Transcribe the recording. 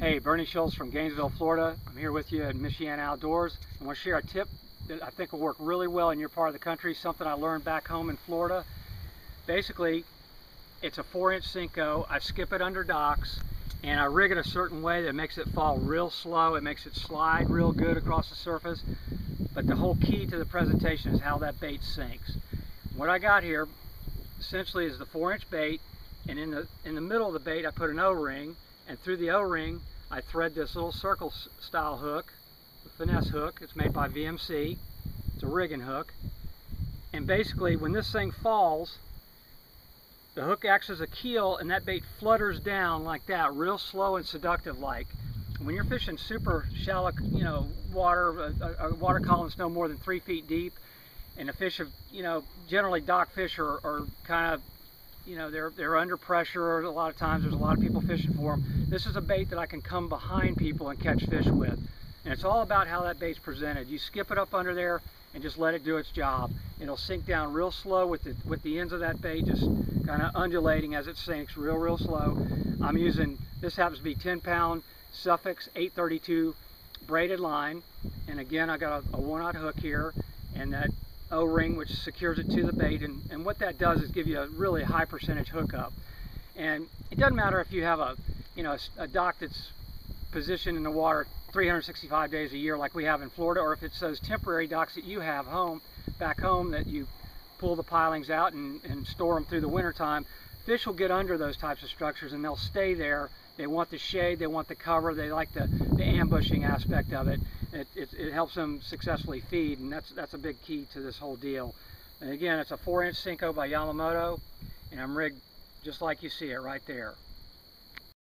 Hey, Bernie Schultz from Gainesville, Florida. I'm here with you at Michiana Outdoors. I want to share a tip that I think will work really well in your part of the country, something I learned back home in Florida. Basically, it's a 4-inch Senko. I skip it under docks and I rig it a certain way that makes it fall real slow. It makes it slide real good across the surface. But the whole key to the presentation is how that bait sinks. What I got here essentially is the 4-inch bait, and in the middle of the bait I put an O-ring, and through the O-ring I thread this little circle style hook, the finesse hook. It's made by VMC. It's a rigging hook, and basically when this thing falls, the hook acts as a keel and that bait flutters down like that, real slow and seductive like. When you're fishing super shallow, water, a water column that's no more than 3 feet deep, and the fish have, generally dock fish are kind of, they're under pressure. A lot of times there's a lot of people fishing for them. This is a bait that I can come behind people and catch fish with. And it's all about how that bait's presented. You skip it up under there and just let it do its job. It'll sink down real slow with the ends of that bait just kind of undulating as it sinks, real slow. I'm using, this happens to be 10-pound Suffix 832 braided line. And again, I got a 1/0 hook here, and that O-ring which secures it to the bait, and what that does is give you a really high percentage hookup. And it doesn't matter if you have a dock that's positioned in the water 365 days a year like we have in Florida, or if it's those temporary docks that you have back home that you pull the pilings out and store them through the winter time. Fish will get under those types of structures and they'll stay there. They want the shade, they want the cover, they like the ambushing aspect of it. It helps them successfully feed, and that's a big key to this whole deal. And again, it's a 4-inch Senko by Yamamoto, and I'm rigged just like you see it right there.